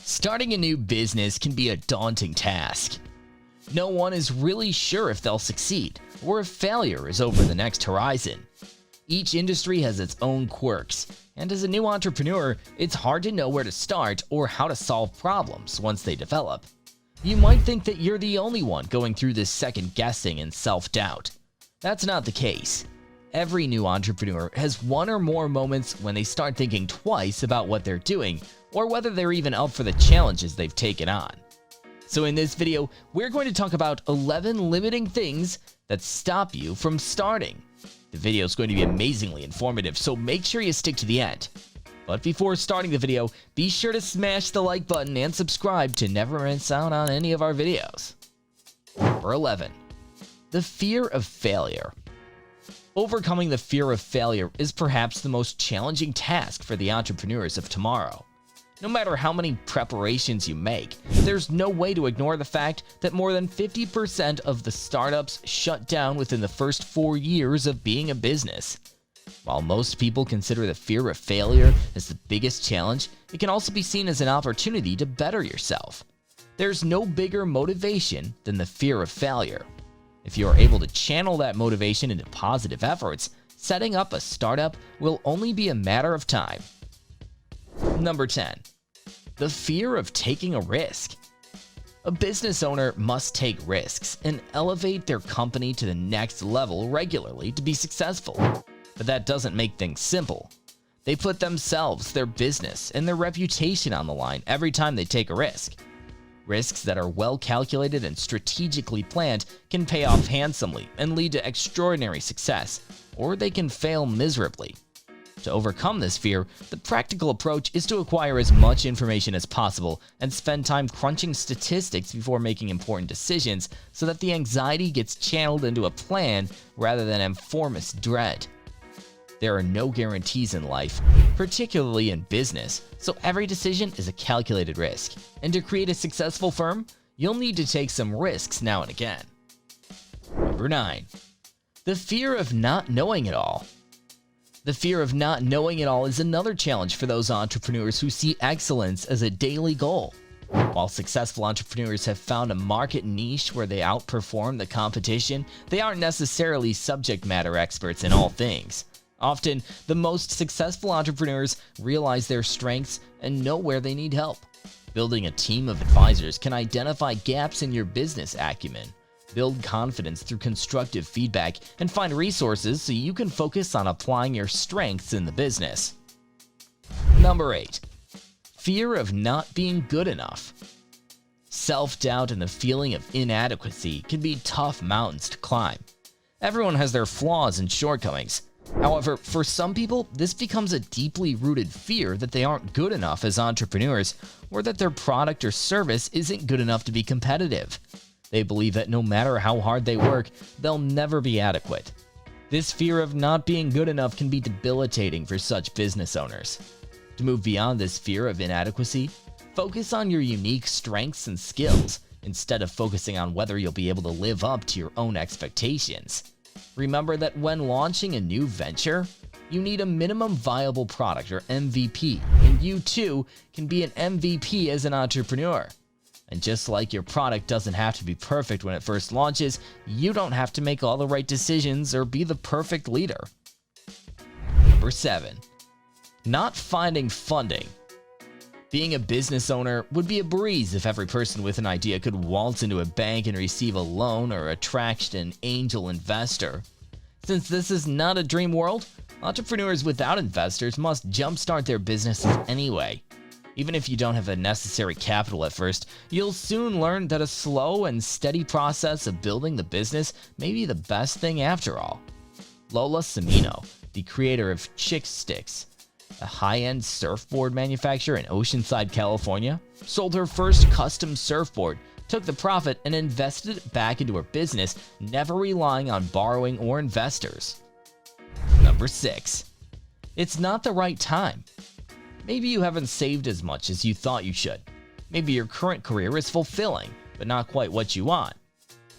Starting a new business can be a daunting task. No one is really sure if they'll succeed or if failure is over the next horizon. Each industry has its own quirks, and as a new entrepreneur, it's hard to know where to start or how to solve problems once they develop. You might think that you're the only one going through this second guessing and self-doubt. That's not the case. Every new entrepreneur has one or more moments when they start thinking twice about what they're doing or whether they're even up for the challenges they've taken on. So in this video, we're going to talk about 11 limiting things that stop you from starting. The video is going to be amazingly informative, so make sure you stick to the end. But before starting the video, be sure to smash the like button and subscribe to never miss out on any of our videos. Number 11. The fear of failure. Overcoming the fear of failure is perhaps the most challenging task for the entrepreneurs of tomorrow. No matter how many preparations you make, there's no way to ignore the fact that more than 50% of the startups shut down within the first 4 years of being a business. While most people consider the fear of failure as the biggest challenge, it can also be seen as an opportunity to better yourself. There's no bigger motivation than the fear of failure. If you are able to channel that motivation into positive efforts, setting up a startup will only be a matter of time. Number 10. The fear of taking a risk. A business owner must take risks and elevate their company to the next level regularly to be successful. But that doesn't make things simple. They put themselves, their business, and their reputation on the line every time they take a risk. Risks that are well calculated and strategically planned can pay off handsomely and lead to extraordinary success, or they can fail miserably. To overcome this fear, the practical approach is to acquire as much information as possible and spend time crunching statistics before making important decisions so that the anxiety gets channeled into a plan rather than amorphous dread. There are no guarantees in life, particularly in business, so every decision is a calculated risk. And to create a successful firm, you'll need to take some risks now and again. Number 9. The fear of not knowing it all. The fear of not knowing it all is another challenge for those entrepreneurs who see excellence as a daily goal. While successful entrepreneurs have found a market niche where they outperform the competition, they aren't necessarily subject matter experts in all things. Often, the most successful entrepreneurs realize their strengths and know where they need help. Building a team of advisors can identify gaps in your business acumen, build confidence through constructive feedback, and find resources so you can focus on applying your strengths in the business. Number 8. Fear of not being good enough. Self-doubt and the feeling of inadequacy can be tough mountains to climb. Everyone has their flaws and shortcomings. However, for some people, this becomes a deeply rooted fear that they aren't good enough as entrepreneurs, or that their product or service isn't good enough to be competitive. They believe that no matter how hard they work, they'll never be adequate. This fear of not being good enough can be debilitating for such business owners. To move beyond this fear of inadequacy, focus on your unique strengths and skills instead of focusing on whether you'll be able to live up to your own expectations. Remember that when launching a new venture, you need a minimum viable product or MVP, and you too can be an MVP as an entrepreneur. And just like your product doesn't have to be perfect when it first launches, you don't have to make all the right decisions or be the perfect leader. Number 7. Not finding funding. Being a business owner would be a breeze if every person with an idea could waltz into a bank and receive a loan or attract an angel investor. Since this is not a dream world, entrepreneurs without investors must jumpstart their businesses anyway. Even if you don't have the necessary capital at first, you'll soon learn that a slow and steady process of building the business may be the best thing after all. Lola Semino, the creator of Chick Sticks, a high-end surfboard manufacturer in Oceanside, California, sold her first custom surfboard, took the profit and invested it back into her business, never relying on borrowing or investors. Number 6. It's not the right time. Maybe you haven't saved as much as you thought you should. Maybe your current career is fulfilling, but not quite what you want.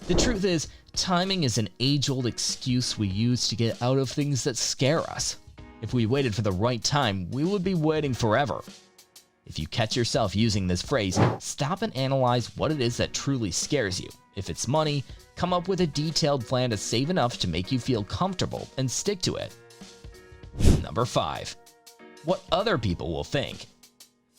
The truth is, timing is an age-old excuse we use to get out of things that scare us. If we waited for the right time, we would be waiting forever. If you catch yourself using this phrase, stop and analyze what it is that truly scares you. If it's money, come up with a detailed plan to save enough to make you feel comfortable and stick to it. Number 5. What other people will think.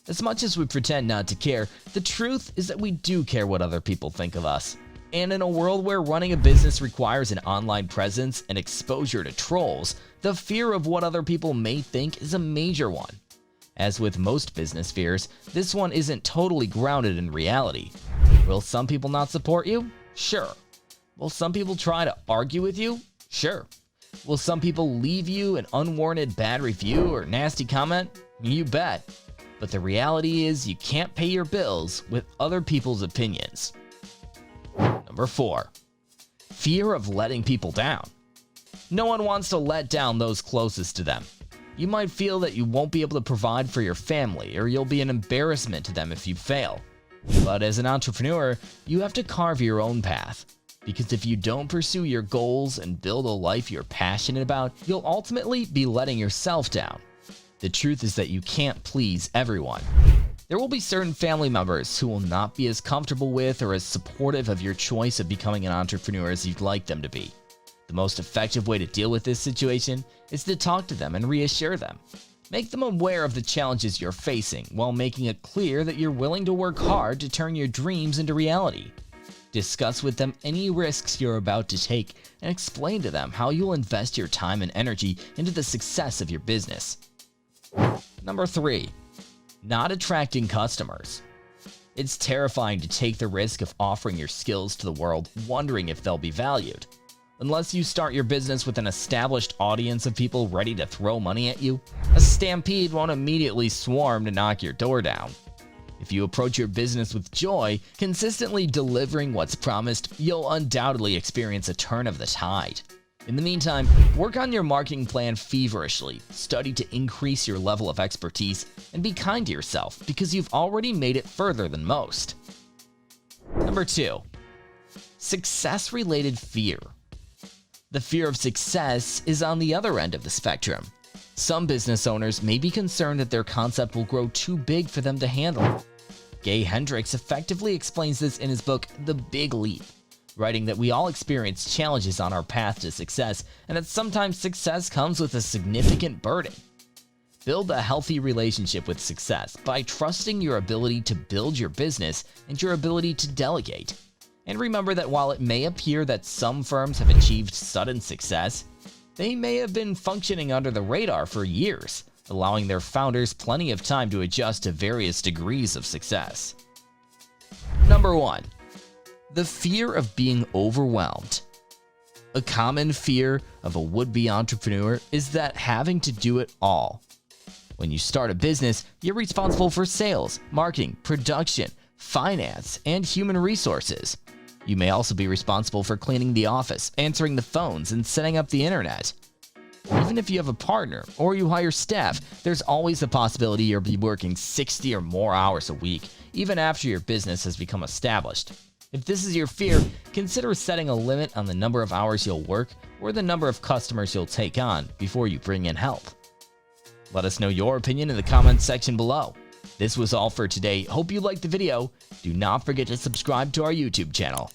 As much as we pretend not to care, the truth is that we do care what other people think of us. And in a world where running a business requires an online presence and exposure to trolls, the fear of what other people may think is a major one. As with most business fears, this one isn't totally grounded in reality. Will some people not support you? Sure. Will some people try to argue with you? Sure. Will some people leave you an unwarranted bad review or nasty comment? You bet. But the reality is you can't pay your bills with other people's opinions. Number 4. Fear of letting people down. No one wants to let down those closest to them. You might feel that you won't be able to provide for your family, or you'll be an embarrassment to them if you fail. But as an entrepreneur, you have to carve your own path. Because if you don't pursue your goals and build a life you're passionate about, you'll ultimately be letting yourself down. The truth is that you can't please everyone. There will be certain family members who will not be as comfortable with or as supportive of your choice of becoming an entrepreneur as you'd like them to be. The most effective way to deal with this situation is to talk to them and reassure them. Make them aware of the challenges you're facing while making it clear that you're willing to work hard to turn your dreams into reality. Discuss with them any risks you're about to take and explain to them how you'll invest your time and energy into the success of your business. Number 3. Not attracting customers. It's terrifying to take the risk of offering your skills to the world, wondering if they'll be valued. Unless you start your business with an established audience of people ready to throw money at you, a stampede won't immediately swarm to knock your door down. If you approach your business with joy, consistently delivering what's promised, you'll undoubtedly experience a turn of the tide. In the meantime, work on your marketing plan feverishly, study to increase your level of expertise, and be kind to yourself because you've already made it further than most. Number 2. Success-related fear. The fear of success is on the other end of the spectrum. Some business owners may be concerned that their concept will grow too big for them to handle. Gay Hendricks effectively explains this in his book, The Big Leap, writing that we all experience challenges on our path to success and that sometimes success comes with a significant burden. Build a healthy relationship with success by trusting your ability to build your business and your ability to delegate. And remember that while it may appear that some firms have achieved sudden success, they may have been functioning under the radar for years, allowing their founders plenty of time to adjust to various degrees of success. Number 1. The fear of being overwhelmed. A common fear of a would-be entrepreneur is that having to do it all. When you start a business, you're responsible for sales, marketing, production, finance, and human resources. You may also be responsible for cleaning the office, answering the phones, and setting up the internet. Even if you have a partner or you hire staff, there's always the possibility you'll be working 60 or more hours a week, even after your business has become established. If this is your fear, consider setting a limit on the number of hours you'll work or the number of customers you'll take on before you bring in help. Let us know your opinion in the comments section below. This was all for today. Hope you liked the video. Do not forget to subscribe to our YouTube channel.